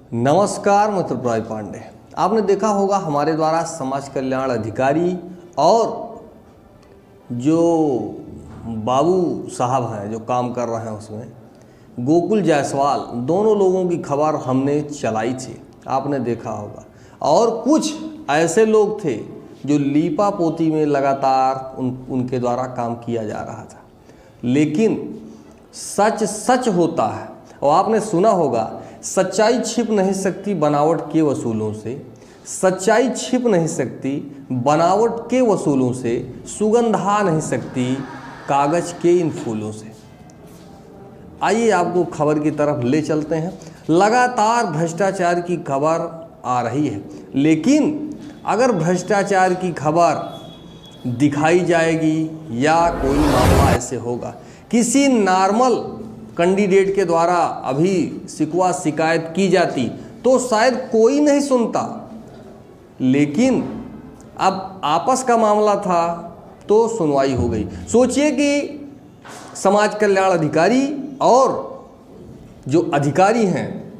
नमस्कार मित्रप्राय पांडे। आपने देखा होगा हमारे द्वारा समाज कल्याण अधिकारी और जो बाबू साहब हैं जो काम कर रहे हैं उसमें गोकुल जायसवाल दोनों लोगों की खबर हमने चलाई थी, आपने देखा होगा। और कुछ ऐसे लोग थे जो लीपा पोती में लगातार उनके द्वारा काम किया जा रहा था, लेकिन सच सच होता है। और आपने सुना होगा सच्चाई छिप नहीं सकती बनावट के वसूलों से, सच्चाई छिप नहीं सकती बनावट के वसूलों से, सुगंधा नहीं सकती कागज के इन फूलों से। आइए आपको खबर की तरफ ले चलते हैं। लगातार भ्रष्टाचार की खबर आ रही है, लेकिन अगर भ्रष्टाचार की खबर दिखाई जाएगी या कोई मामला ऐसे होगा किसी नॉर्मल कैंडिडेट के द्वारा अभी शिकवा शिकायत की जाती तो शायद कोई नहीं सुनता, लेकिन अब आपस का मामला था तो सुनवाई हो गई। सोचिए कि समाज कल्याण अधिकारी और जो अधिकारी हैं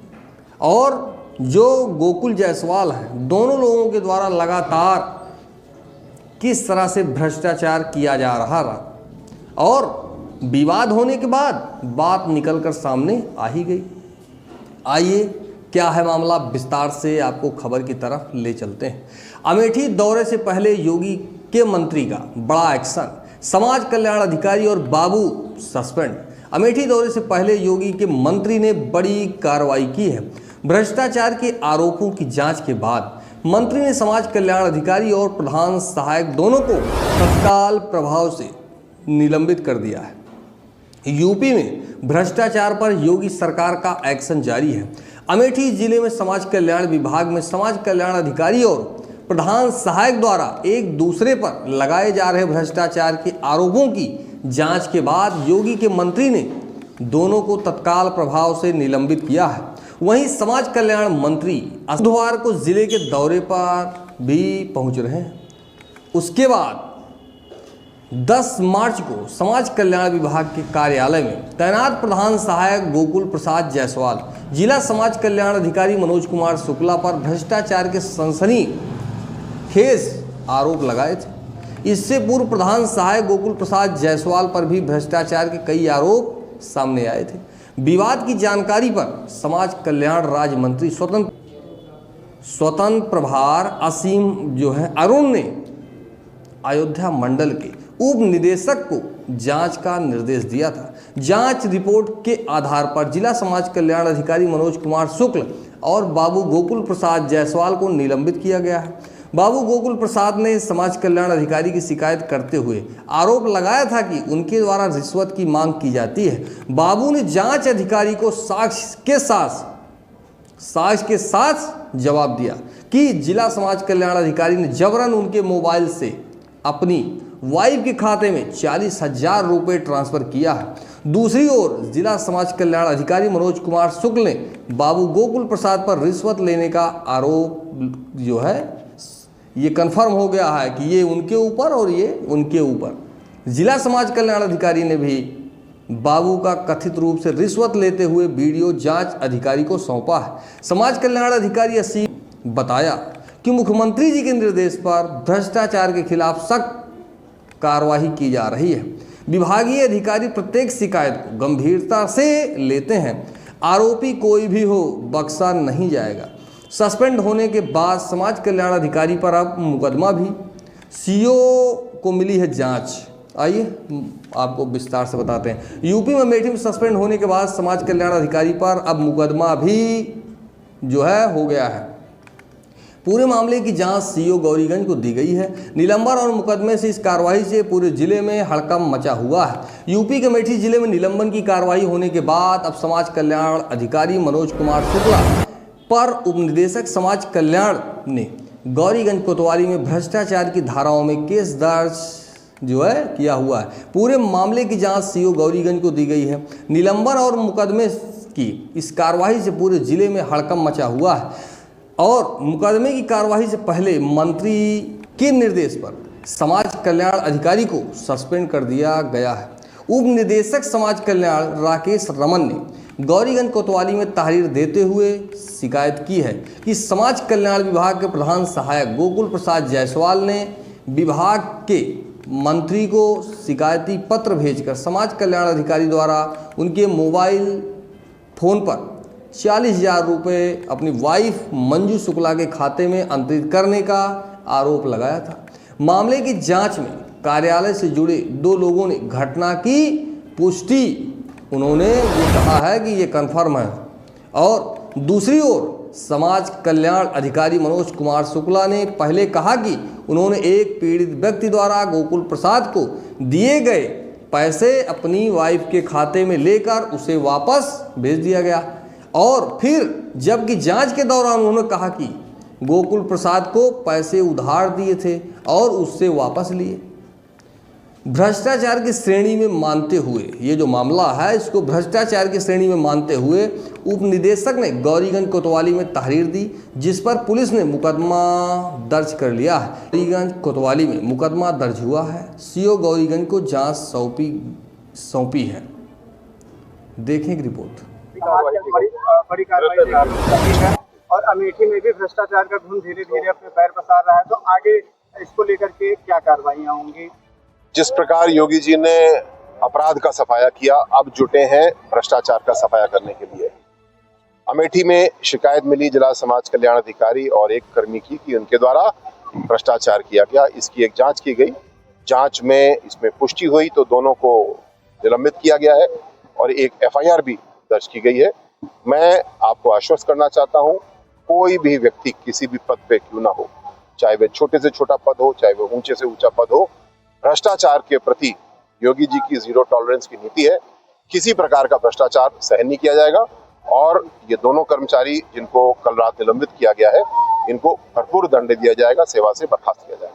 और जो गोकुल जायसवाल हैं, दोनों लोगों के द्वारा लगातार किस तरह से भ्रष्टाचार किया जा रहा था और विवाद होने के बाद बात निकलकर सामने आ ही गई। आइए क्या है मामला, विस्तार से आपको खबर की तरफ ले चलते हैं। अमेठी दौरे से पहले योगी के मंत्री का बड़ा एक्शन, समाज कल्याण अधिकारी और बाबू सस्पेंड। अमेठी दौरे से पहले योगी के मंत्री ने बड़ी कार्रवाई की है। भ्रष्टाचार के आरोपों की जांच के बाद मंत्री ने समाज कल्याण अधिकारी और प्रधान सहायक दोनों को तत्काल प्रभाव से निलंबित कर दिया है। यूपी में भ्रष्टाचार पर योगी सरकार का एक्शन जारी है। अमेठी जिले में समाज कल्याण विभाग में समाज कल्याण अधिकारी और प्रधान सहायक द्वारा एक दूसरे पर लगाए जा रहे भ्रष्टाचार के आरोपों की जांच के बाद योगी के मंत्री ने दोनों को तत्काल प्रभाव से निलंबित किया है। वहीं समाज कल्याण मंत्री बुधवार को जिले के दौरे पर भी पहुंच रहे हैं। उसके बाद 10 मार्च को समाज कल्याण विभाग के कार्यालय में तैनात प्रधान सहायक गोकुल प्रसाद जायसवाल, जिला समाज कल्याण अधिकारी मनोज कुमार शुक्ला पर भ्रष्टाचार के सनसनीखेज आरोप लगाए थे। इससे पूर्व प्रधान सहायक गोकुल प्रसाद जायसवाल पर भी भ्रष्टाचार के कई आरोप सामने आए थे। विवाद की जानकारी पर समाज कल्याण राज्य मंत्री स्वतंत्र प्रभार असीम अरुण ने अयोध्या मंडल के उप निदेशक को जांच का निर्देश दिया था। जांच रिपोर्ट के आधार पर जिला समाज कल्याण अधिकारी मनोज कुमार शुक्ल और बाबू गोकुल प्रसाद जायसवाल को निलंबित किया गया है। बाबू गोकुल प्रसाद ने समाज कल्याण अधिकारी की शिकायत करते हुए आरोप लगाया था कि उनके द्वारा रिश्वत की मांग की जाती है। बाबू ने जांच अधिकारी को साक्ष्य के साथ जवाब दिया कि जिला समाज कल्याण अधिकारी ने जबरन उनके मोबाइल से अपनी वाइफ के खाते में 40,000 रुपये ट्रांसफर किया है। दूसरी ओर जिला समाज कल्याण अधिकारी मनोज कुमार शुक्ल ने बाबू गोकुल प्रसाद पर रिश्वत लेने का आरोप ये कंफर्म हो गया है कि ये उनके ऊपर और ये उनके ऊपर। जिला समाज कल्याण अधिकारी ने भी बाबू का कथित रूप से रिश्वत लेते हुए वीडियो जांच अधिकारी को सौंपा है। समाज कल्याण अधिकारी असीम बताया कि मुख्यमंत्री जी के निर्देश पर भ्रष्टाचार के खिलाफ सख्त कार्रवाई की जा रही है। विभागीय अधिकारी प्रत्येक शिकायत को गंभीरता से लेते हैं। आरोपी कोई भी हो बख्शा नहीं जाएगा। सस्पेंड होने के बाद समाज कल्याण अधिकारी पर अब मुकदमा भी, सीओ को मिली है जांच। आइए आपको विस्तार से बताते हैं। यूपी में अमेठी में सस्पेंड होने के बाद समाज कल्याण अधिकारी पर अब मुकदमा भी हो गया है। पूरे मामले की जांच सीओ गौरीगंज को दी गई है। निलंबन और मुकदमे से इस कार्रवाई से पूरे जिले में हड़कंप मचा हुआ है। यूपी के अमेठी जिले में निलंबन की कार्रवाई होने के बाद अब समाज कल्याण अधिकारी मनोज कुमार शुक्ला पर उपनिदेशक समाज कल्याण ने गौरीगंज कोतवाली में भ्रष्टाचार की धाराओं में केस दर्ज किया हुआ है। पूरे मामले की जांच सीओ गौरीगंज को दी गई है। निलंबन और मुकदमे की इस कार्रवाई से पूरे जिले में हड़कंप मचा हुआ है और मुकदमे की कार्रवाई से पहले मंत्री के निर्देश पर समाज कल्याण अधिकारी को सस्पेंड कर दिया गया है। उप निदेशक समाज कल्याण राकेश रमन ने गौरीगंज कोतवाली में तहरीर देते हुए शिकायत की है कि समाज कल्याण विभाग के प्रधान सहायक गोकुल प्रसाद जायसवाल ने विभाग के मंत्री को शिकायती पत्र भेजकर समाज कल्याण अधिकारी द्वारा उनके मोबाइल फ़ोन पर 40,000 रुपये अपनी वाइफ मंजू शुक्ला के खाते में अंतरित करने का आरोप लगाया था। मामले की जांच में कार्यालय से जुड़े 2 लोगों ने घटना की पुष्टि, उन्होंने ये कहा है कि ये कन्फर्म है, और दूसरी ओर समाज कल्याण अधिकारी मनोज कुमार शुक्ला ने पहले कहा कि उन्होंने एक पीड़ित व्यक्ति द्वारा गोकुल प्रसाद को दिए गए पैसे अपनी वाइफ के खाते में लेकर उसे वापस भेज दिया गया, और फिर जबकि जांच के दौरान उन्होंने कहा कि गोकुल प्रसाद को पैसे उधार दिए थे और उससे वापस लिए। भ्रष्टाचार की श्रेणी में मानते हुए, ये जो मामला है इसको भ्रष्टाचार की श्रेणी में मानते हुए उप निदेशक ने गौरीगंज कोतवाली में तहरीर दी, जिस पर पुलिस ने मुकदमा दर्ज कर लिया है। गौरीगंज कोतवाली में मुकदमा दर्ज हुआ है। सीओ गौरीगंज को जांच सौंपी है। देखें एक रिपोर्ट। बड़ी कार्रवाई और अमेठी में भी भ्रष्टाचार का धुन धीरे धीरे अपने पैर पसार रहा है, तो आगे इसको लेकर के क्या कार्रवाइयाँ होंगी? जिस प्रकार योगी जी ने अपराध का सफाया किया, अब जुटे हैं भ्रष्टाचार का सफाया करने के लिए। अमेठी में शिकायत मिली जिला समाज कल्याण अधिकारी और एक कर्मी की कि उनके द्वारा भ्रष्टाचार किया गया। इसकी एक जांच की गई, जांच में इसमें पुष्टि हुई तो दोनों को निलंबित किया गया है और एक एफआईआर भी दर्ज की गई है। मैं आपको आश्वस्त करना चाहता हूं, कोई भी व्यक्ति किसी भी पद पे क्यों ना हो, चाहे वह छोटे से छोटा पद हो, चाहे वह ऊंचे से ऊंचा पद हो, भ्रष्टाचार के प्रति योगी जी की 0 टॉलरेंस की नीति है। किसी प्रकार का भ्रष्टाचार सहन नहीं किया जाएगा और ये दोनों कर्मचारी जिनको कल रात निलंबित किया गया है, इनको भरपूर दंड दिया जाएगा, सेवा से बर्खास्त किया जाएगा।